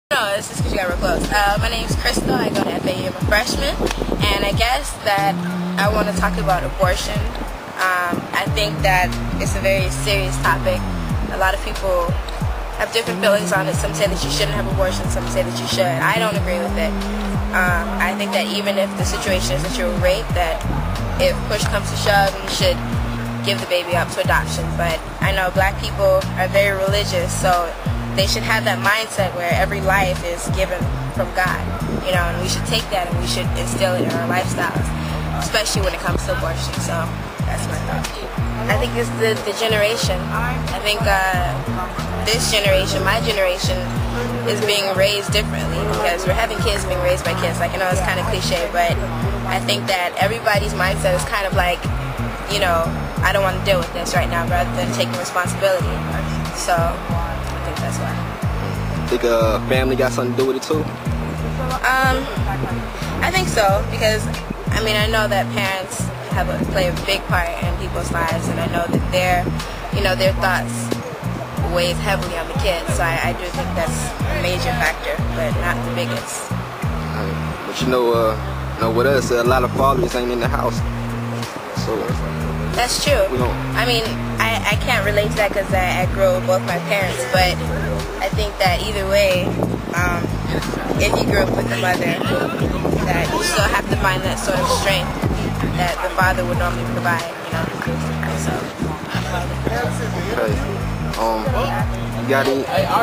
No, it's just because you got real close. My name's Crystal. I go to FAU. I'm a freshman. And I guess that I want to talk about abortion. I think that it's a very serious topic. A lot of people have different feelings on it. Some say that you shouldn't have abortion. Some say that you should. I don't agree with it. I think that even if the situation is that you're raped, that if push comes to shove, you should give the baby up to adoption. But I know black people are very religious, so they should have that mindset where every life is given from God, you know, and we should take that and we should instill it in our lifestyles, especially when it comes to abortion. So that's my thought. I think it's the generation. I think this generation, my generation, is being raised differently because we're having kids being raised by kids. Like, I know it's kind of cliche, but I think that everybody's mindset is kind of like, you know, I don't want to deal with this right now rather than taking responsibility. So I think that's why. Think family got something to do with it too? I think so, because I mean, I know that parents play a big part in people's lives, and I know that their thoughts weighs heavily on the kids. So I do think that's a major factor, but not the biggest. But you know, with us, a lot of fathers ain't in the house. So that's true. I mean, I can't relate to that because I grew up with both my parents, but I think that either way, if you grew up with a mother, that you still have to find that sort of strength that the father would normally provide, you know. So. Okay. You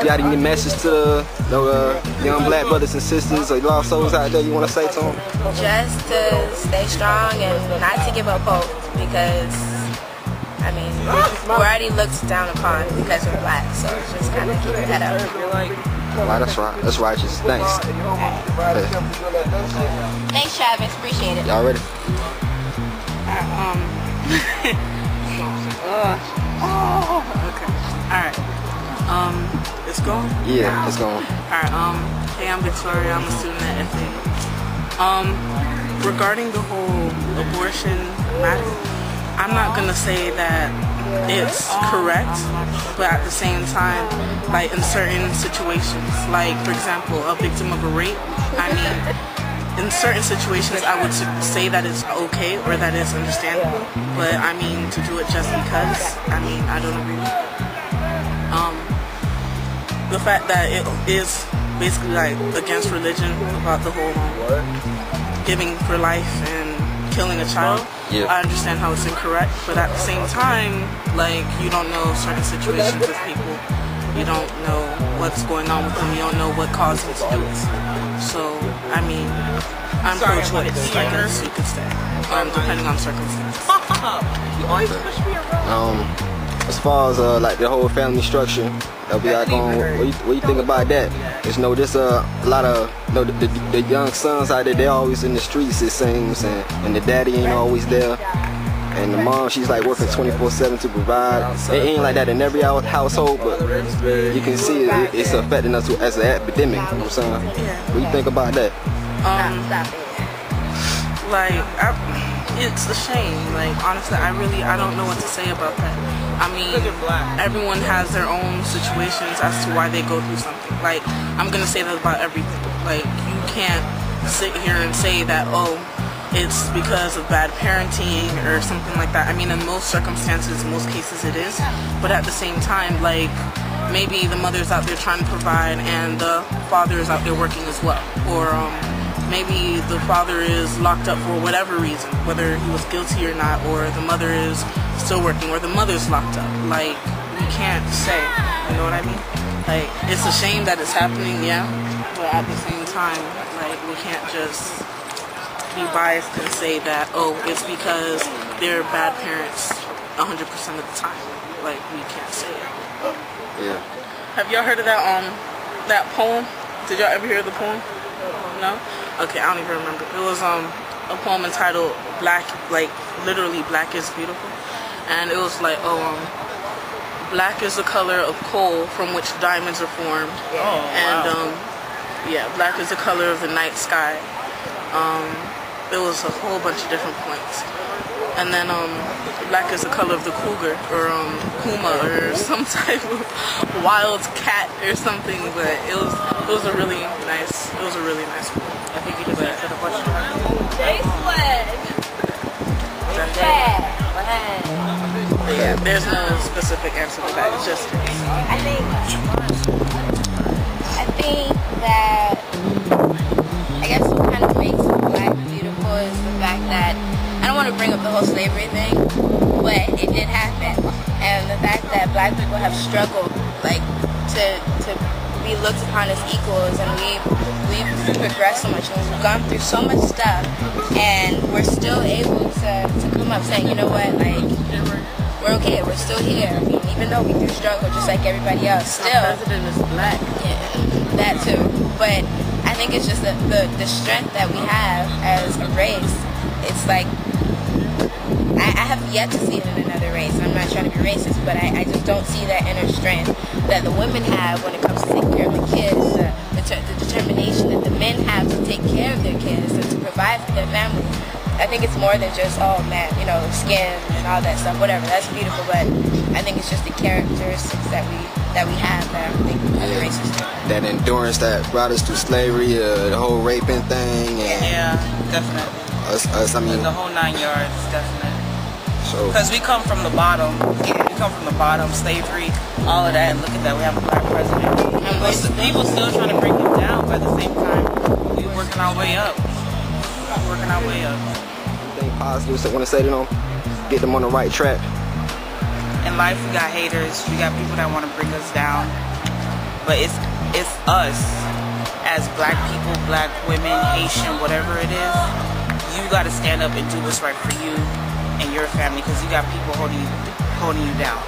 got any message to the young black brothers and sisters or lost souls out there you want to say to them? Just to stay strong and not to give up hope, because I mean, we're already looked down upon because we're black, so just kind of keep your head up. Wow, that's right. That's righteous. Thanks. Okay. Thanks, Travis. Appreciate it. Y'all ready? Okay. Alright. It's going? Yeah, it's going. Alright, hey, I'm Victoria. I'm a student at FAU. Regarding the whole abortion matter, I'm not gonna say that it's correct, but at the same time, like in certain situations, like for example, a victim of a rape, I mean, in certain situations I would say that it's okay or that it's understandable, but I mean, to do it just because, I mean, I don't agree with it. The fact that it is basically like against religion about the whole giving for life and killing a child, yeah. I understand how it's incorrect, but at the same time, like, you don't know certain situations with people. You don't know what's going on with them. You don't know what caused them to do it. So, I mean, I'm pro-choice, I guess you could say, depending on circumstances. You always push me around. As far as like the whole family structure that we got going, what you think about that? There's there's a lot of the young sons out there. They're always in the streets, it seems, and the daddy ain't always there, and the mom, she's like working 24/7 to provide. It ain't like that in every household, but you can see it's affecting us as an epidemic. You know what I'm saying? What do you think about that? It's a shame. Like, honestly, I don't know what to say about that. I mean, everyone has their own situations as to why they go through something. Like, I'm gonna say that about everything. Like, you can't sit here and say that, oh, it's because of bad parenting or something like that. I mean, in most circumstances, in most cases it is. But at the same time, like, maybe the mother's out there trying to provide and the father is out there working as well. Or maybe the father is locked up for whatever reason, whether he was guilty or not, or the mother is still working, or the mother's locked up. Like, we can't say, you know what I mean? Like, it's a shame that it's happening, yeah, but at the same time, like, we can't just be biased and say that, oh, it's because they're bad parents 100% of the time. Like, we can't say it. Yeah. Have y'all heard of that poem? Did y'all ever hear the poem? No? Okay, I don't even remember. It was a poem entitled Black, like literally Black is Beautiful. And it was like, black is the color of coal from which diamonds are formed. And yeah, black is the color of the night sky. It was a whole bunch of different points. And then black is the color of the cougar, or puma, or some type of wild cat or something. But it was a really nice school. I think you just answered the question. Yeah, there's no specific answer to that. It's just I think that I guess what kind of makes black beautiful is the fact that I don't want to bring up the whole slavery thing, but it did happen, and the fact that black people have struggled like to be looked upon as equals, and we've progressed so much, and we've gone through so much stuff, and we're still able to come up saying, you know what, like, we're okay, we're still here. I mean, even though we do struggle just like everybody else, still. Our president is black. Yeah, that too. But I think it's just the strength that we have as a race. It's like, I have yet to see it in another race. I'm not trying to be racist, but I just don't see that inner strength that the women have when it comes to taking care of the kids, the determination that the men have to take care of their kids and to provide for their families. I think it's more than just, oh man, you know, skin and all that stuff, whatever, that's beautiful, but I think it's just the characteristics that we have that I don't think other races do. That endurance that brought us through slavery, the whole raping thing, and Yeah, definitely. I mean, The whole 9 yards, definitely. so Because we come from the bottom. We come from the bottom, slavery, all of that, and look at that, we have a black president. And people still trying to bring him down, but at the same time, we're working our way up. anything positive want to say to them, get them on the right track. In life, we got haters. We got people that want to bring us down. But it's us as black people, black women, Haitian, whatever it is. You got to stand up and do what's right for you and your family, because you got people holding you down.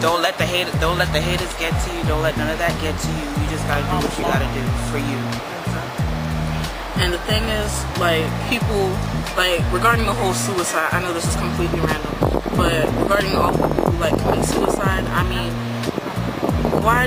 Don't let the haters get to you. Don't let none of that get to you. You just got to do what you got to do for you. And the thing is, like, people, like, regarding the whole suicide, I know this is completely random, but regarding all people who, like, commit suicide, I mean, why?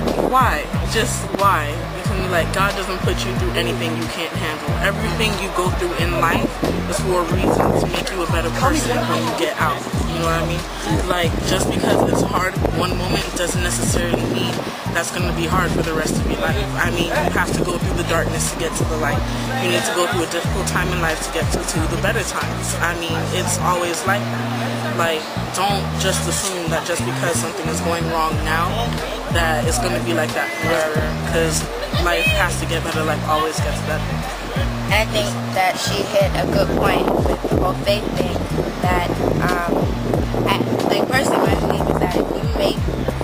Just why? Because, like, God doesn't put you through anything you can't handle. Everything you go through in life is for a reason, to make you a better person when you get out. You know what I mean? Like, just because it's hard one moment doesn't necessarily mean that's going to be hard for the rest of your life. I mean, you have to go through the darkness to get to the light. You need to go through a difficult time in life to get to the better times. I mean, it's always like that. Like, don't just assume that just because something is going wrong now, that it's going to be like that forever. Because life has to get better, life always gets better. And I think that she hit a good point with the whole faith thing, that, like, personally, my belief is that if you make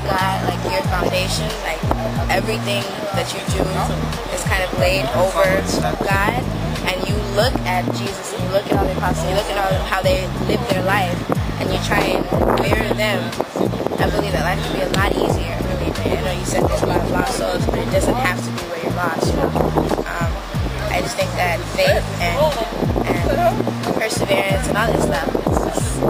God like your foundation, like everything that you do is kind of laid over God, and you look at Jesus and you look at all the apostles, you look at how they live their life, and you try and mirror them, I believe that life can be a lot easier. Really, I know you said there's a lot of lost souls, but it doesn't have to be where you're lost. You know? I just think that faith and perseverance and all that stuff, it's just.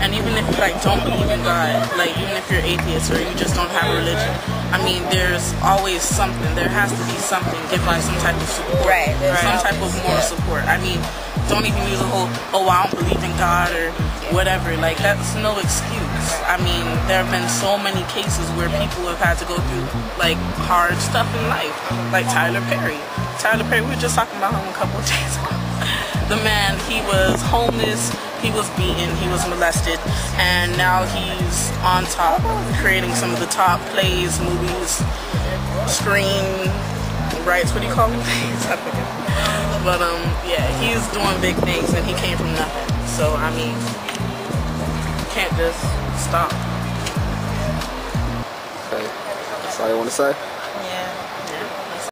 And even if you, like, don't believe in God, like, even if you're atheist or you just don't have a religion, I mean, there's always something. There has to be something. Give like some type of support. Right. Some type of moral support. I mean, don't even use the whole, oh, I don't believe in God or whatever. Like, that's no excuse. I mean, there have been so many cases where people have had to go through, like, hard stuff in life. Like Tyler Perry. We were just talking about him a couple of days ago. The man, he was homeless, he was beaten, he was molested, and now he's on top, creating some of the top plays, movies, screen rights, what do you call them? I forget. But yeah, he's doing big things, and he came from nothing. So I mean, you can't just stop. Okay, that's all you want to say? Yeah.